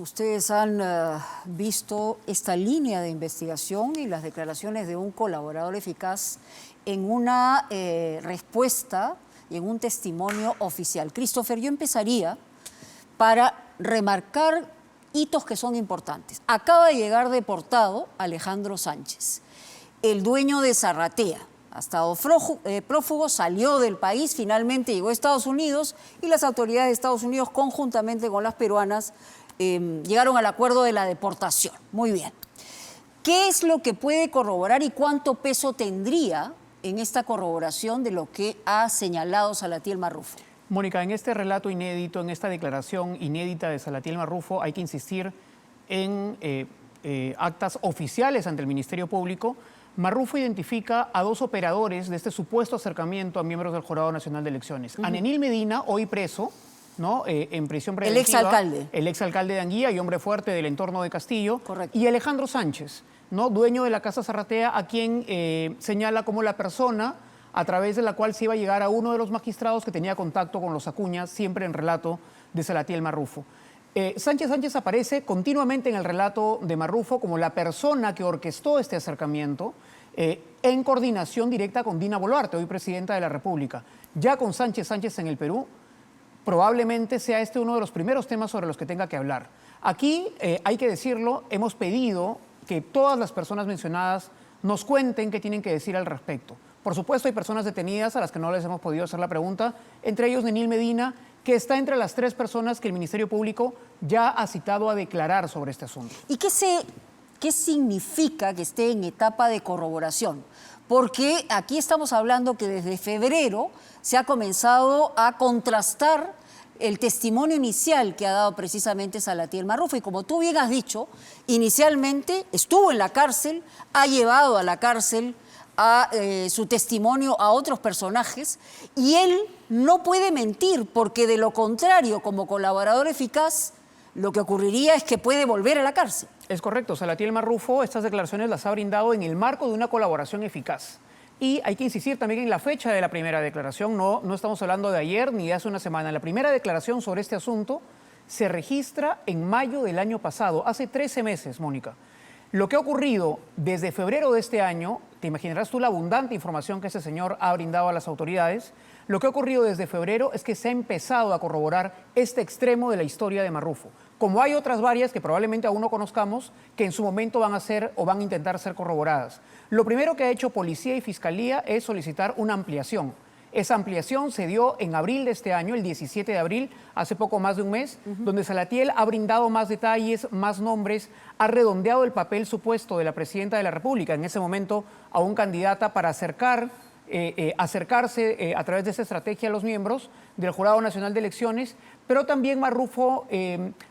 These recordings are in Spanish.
ustedes han visto esta línea de investigación y las declaraciones de un colaborador eficaz en una respuesta y en un testimonio oficial. Christopher, yo empezaría para remarcar hitos que son importantes. Acaba de llegar deportado Alejandro Sánchez, el dueño de Zarratea. Ha estado prófugo, salió del país, finalmente llegó a Estados Unidos y las autoridades de Estados Unidos, conjuntamente con las peruanas, llegaron al acuerdo de la deportación. Muy bien. ¿Qué es lo que puede corroborar y cuánto peso tendría en esta corroboración de lo que ha señalado Salatiel Marrufo? Mónica, en este relato inédito, en esta declaración inédita de Salatiel Marrufo, hay que insistir en actas oficiales ante el Ministerio Público. Marrufo identifica a dos operadores de este supuesto acercamiento a miembros del Jurado Nacional de Elecciones. Anenil Medina, hoy preso, ¿no? En prisión preventiva. El exalcalde. El exalcalde de Anguía y hombre fuerte del entorno de Castillo. Correcto. Y Alejandro Sánchez, ¿no? Dueño de la Casa Zarratea, a quien señala como la persona a través de la cual se iba a llegar a uno de los magistrados que tenía contacto con los Acuña, siempre en relato de Salatiel Marrufo. Sánchez aparece continuamente en el relato de Marrufo como la persona que orquestó este acercamiento en coordinación directa con Dina Boluarte, hoy presidenta de la República. Ya con Sánchez en el Perú, probablemente sea este uno de los primeros temas sobre los que tenga que hablar. Aquí, hay que decirlo, hemos pedido que todas las personas mencionadas nos cuenten qué tienen que decir al respecto. Por supuesto, hay personas detenidas a las que no les hemos podido hacer la pregunta, entre ellos Nenil Medina, que está entre las 3 personas que el Ministerio Público ya ha citado a declarar sobre este asunto. ¿Y qué significa que esté en etapa de corroboración? Porque aquí estamos hablando que desde febrero se ha comenzado a contrastar el testimonio inicial que ha dado precisamente Salatiel Marrufo. Y como tú bien has dicho, inicialmente estuvo en la cárcel, ha llevado a la cárcel a su testimonio a otros personajes y él no puede mentir porque de lo contrario, como colaborador eficaz, lo que ocurriría es que puede volver a la cárcel. Es correcto, Salatiel Marrufo estas declaraciones las ha brindado en el marco de una colaboración eficaz. Y hay que insistir también en la fecha de la primera declaración, no estamos hablando de ayer ni de hace una semana. La primera declaración sobre este asunto se registra en mayo del año pasado, hace 13 meses, Mónica. Lo que ha ocurrido desde febrero de este año, te imaginarás tú la abundante información que ese señor ha brindado a las autoridades, lo que ha ocurrido desde febrero es que se ha empezado a corroborar este extremo de la historia de Marrufo. Como hay otras varias que probablemente aún no conozcamos, que en su momento van a ser o van a intentar ser corroboradas. Lo primero que ha hecho Policía y Fiscalía es solicitar una ampliación. Esa ampliación se dio en abril de este año, el 17 de abril, hace poco más de un mes, donde Salatiel ha brindado más detalles, más nombres, ha redondeado el papel supuesto de la presidenta de la República, en ese momento a un candidata para acercarse a través de esa estrategia a los miembros del Jurado Nacional de Elecciones, pero también Marrufo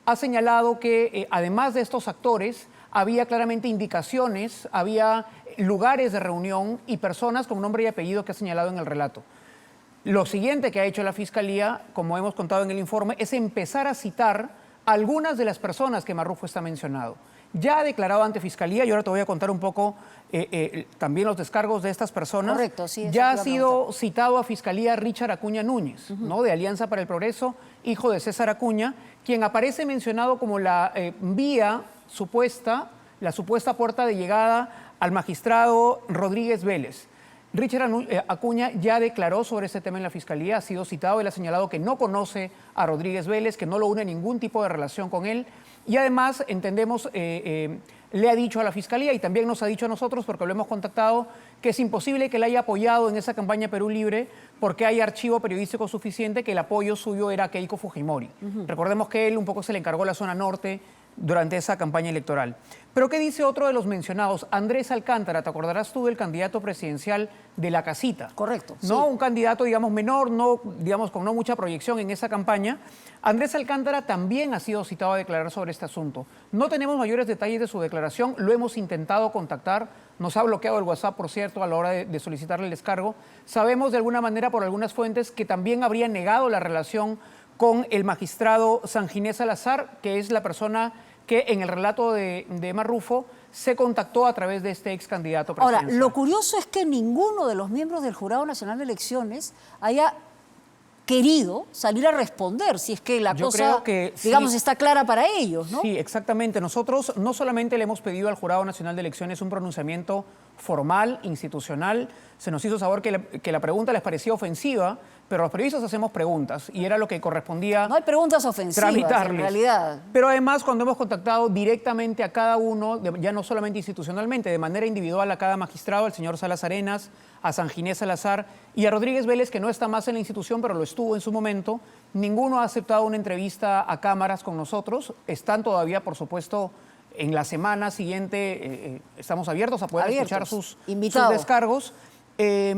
ha señalado que además de estos actores, había claramente indicaciones, había lugares de reunión y personas con nombre y apellido que ha señalado en el relato. Lo siguiente que ha hecho la Fiscalía, como hemos contado en el informe, es empezar a citar algunas de las personas que Marrufo está mencionado. Ya ha declarado ante Fiscalía, y ahora te voy a contar un poco también los descargos de estas personas. Correcto, sí. Ya ha sido citado a Fiscalía Richard Acuña Núñez, ¿no? De Alianza para el Progreso, hijo de César Acuña, quien aparece mencionado como la vía supuesta, la supuesta puerta de llegada al magistrado Rodríguez Vélez. Richard Acuña ya declaró sobre este tema en la Fiscalía, ha sido citado, él ha señalado que no conoce a Rodríguez Vélez, que no lo une ningún tipo de relación con él y además entendemos, le ha dicho a la Fiscalía y también nos ha dicho a nosotros, porque lo hemos contactado, que es imposible que le haya apoyado en esa campaña Perú Libre porque hay archivo periodístico suficiente que el apoyo suyo era Keiko Fujimori. Recordemos que él un poco se le encargó la zona norte durante esa campaña electoral. Pero ¿qué dice otro de los mencionados? Andrés Alcántara, ¿te acordarás tú del candidato presidencial de La Casita? Correcto. No, sí. Un candidato, digamos, menor, no, digamos, con no mucha proyección en esa campaña. Andrés Alcántara también ha sido citado a declarar sobre este asunto. No tenemos mayores detalles de su declaración, lo hemos intentado contactar, nos ha bloqueado el WhatsApp, por cierto, a la hora de solicitarle el descargo. Sabemos de alguna manera por algunas fuentes que también habría negado la relación con el magistrado Sanginés Salazar, que es la persona que en el relato de Marrufo se contactó a través de este ex candidato presidencial. Ahora, lo curioso es que ninguno de los miembros del Jurado Nacional de Elecciones haya querido salir a responder si es que la Yo cosa, creo que digamos, sí. está clara para ellos, ¿no? Sí, exactamente. Nosotros no solamente le hemos pedido al Jurado Nacional de Elecciones un pronunciamiento formal, institucional, se nos hizo saber que la pregunta les parecía ofensiva, pero los periodistas hacemos preguntas y era lo que correspondía No hay preguntas ofensivas, en tramitarles. realidad. Pero además, cuando hemos contactado directamente a cada uno, ya no solamente institucionalmente, de manera individual a cada magistrado, al señor Salas Arenas, a San Ginés Salazar y a Rodríguez Vélez, que no está más en la institución, pero lo estuvo en su momento, ninguno ha aceptado una entrevista a cámaras con nosotros. Están todavía, por supuesto, en la semana siguiente, estamos abiertos a poder escuchar sus descargos. A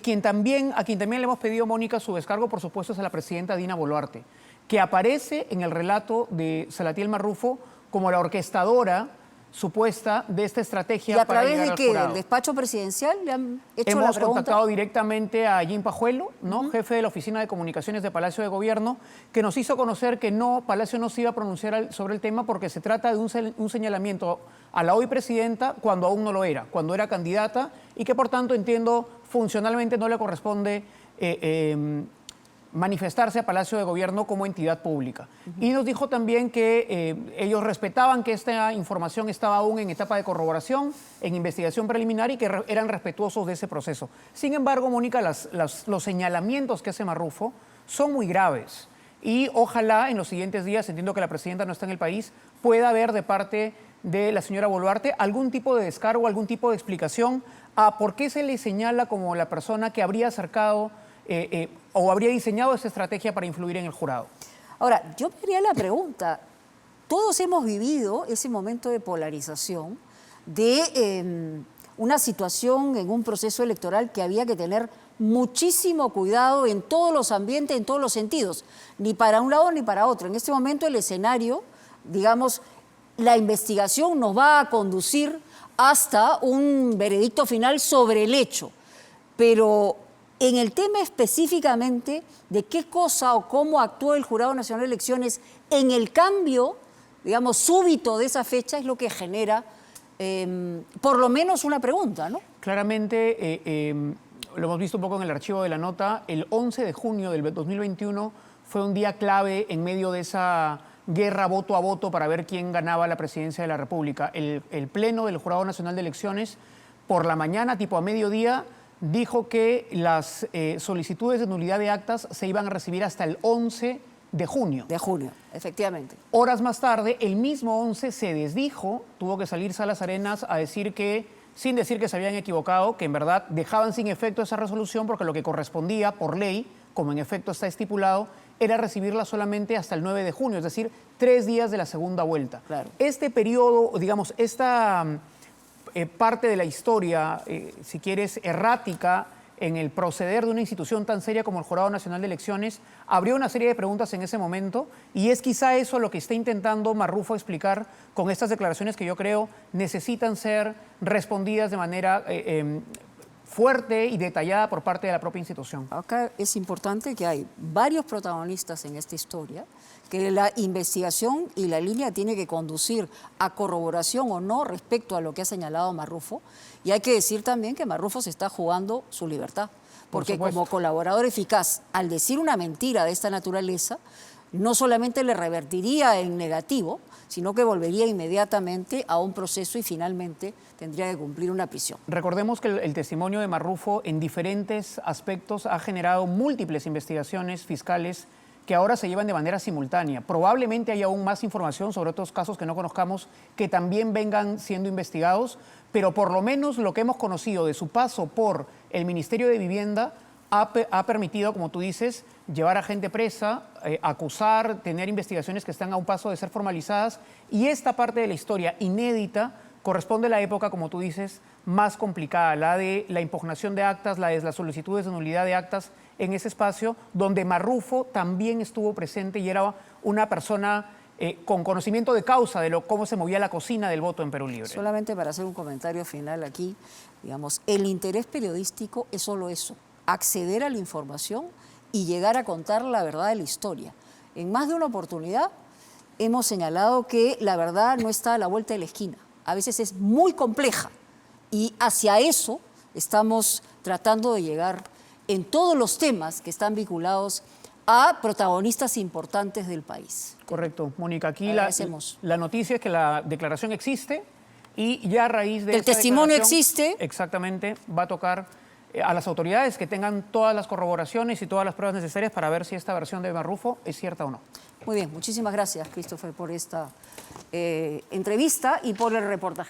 quien también le hemos pedido, Mónica, su descargo, por supuesto, es a la presidenta Dina Boluarte, que aparece en el relato de Salatiel Marrufo como la orquestadora supuesta de esta estrategia para llegar al jurado. ¿Y a través de qué? ¿Del despacho presidencial le han hecho la pregunta? Hemos contactado directamente a Jim Pajuelo, ¿no? Jefe de la Oficina de Comunicaciones de Palacio de Gobierno, que nos hizo conocer que Palacio no se iba a pronunciar sobre el tema porque se trata de un señalamiento a la hoy presidenta cuando aún no lo era, cuando era candidata, y que por tanto, entiendo, funcionalmente no le corresponde manifestarse a Palacio de Gobierno como entidad pública. Y nos dijo también que ellos respetaban que esta información estaba aún en etapa de corroboración, en investigación preliminar, y que eran respetuosos de ese proceso. Sin embargo, Mónica, los señalamientos que hace Marrufo son muy graves y ojalá en los siguientes días, entiendo que la presidenta no está en el país, pueda haber de parte de la señora Boluarte algún tipo de descargo, algún tipo de explicación a por qué se le señala como la persona que habría acercado o habría diseñado esa estrategia para influir en el jurado. Ahora, yo me haría la pregunta, todos hemos vivido ese momento de polarización, de una situación en un proceso electoral que había que tener muchísimo cuidado en todos los ambientes, en todos los sentidos, ni para un lado ni para otro. En este momento el escenario, digamos, la investigación nos va a conducir hasta un veredicto final sobre el hecho, pero en el tema específicamente de qué cosa o cómo actuó el Jurado Nacional de Elecciones en el cambio, digamos, súbito de esa fecha es lo que genera por lo menos una pregunta, ¿no? Claramente, lo hemos visto un poco en el archivo de la nota, el 11 de junio del 2021 fue un día clave en medio de esa guerra voto a voto para ver quién ganaba la presidencia de la República. El Pleno del Jurado Nacional de Elecciones, por la mañana, tipo a mediodía, dijo que las solicitudes de nulidad de actas se iban a recibir hasta el 11 de junio. De junio, efectivamente. Horas más tarde, el mismo 11 se desdijo, tuvo que salir Salas Arenas a decir que, sin decir que se habían equivocado, que en verdad dejaban sin efecto esa resolución porque lo que correspondía por ley, como en efecto está estipulado, era recibirla solamente hasta el 9 de junio, es decir, 3 días de la segunda vuelta. Claro. Este periodo, digamos, esta parte de la historia, si quieres, errática en el proceder de una institución tan seria como el Jurado Nacional de Elecciones, abrió una serie de preguntas en ese momento y es quizá eso lo que está intentando Marrufo explicar con estas declaraciones que yo creo necesitan ser respondidas de manera fuerte y detallada por parte de la propia institución. Acá es importante que hay varios protagonistas en esta historia, que la investigación y la línea tiene que conducir a corroboración o no respecto a lo que ha señalado Marrufo. Y hay que decir también que Marrufo se está jugando su libertad, porque como colaborador eficaz, al decir una mentira de esta naturaleza, no solamente le revertiría en negativo, sino que volvería inmediatamente a un proceso y finalmente tendría que cumplir una prisión. Recordemos que el testimonio de Marrufo en diferentes aspectos ha generado múltiples investigaciones fiscales que ahora se llevan de manera simultánea. Probablemente haya aún más información sobre otros casos que no conozcamos que también vengan siendo investigados, pero por lo menos lo que hemos conocido de su paso por el Ministerio de Vivienda ha permitido, como tú dices, llevar a gente presa, acusar, tener investigaciones que están a un paso de ser formalizadas. Y esta parte de la historia inédita corresponde a la época, como tú dices, más complicada, la de la impugnación de actas, la de las solicitudes de nulidad de actas en ese espacio, donde Marrufo también estuvo presente y era una persona con conocimiento de causa de cómo se movía la cocina del voto en Perú Libre. Solamente para hacer un comentario final aquí, digamos, el interés periodístico es solo eso, acceder a la información y llegar a contar la verdad de la historia. En más de una oportunidad hemos señalado que la verdad no está a la vuelta de la esquina. A veces es muy compleja y hacia eso estamos tratando de llegar en todos los temas que están vinculados a protagonistas importantes del país. Correcto, Mónica. Aquí Agradecemos. la noticia es que la declaración existe y ya a raíz de El esta testimonio declaración, existe. Exactamente, va a tocar a las autoridades que tengan todas las corroboraciones y todas las pruebas necesarias para ver si esta versión de Marrufo es cierta o no. Muy bien, muchísimas gracias, Christopher, por esta entrevista y por el reportaje.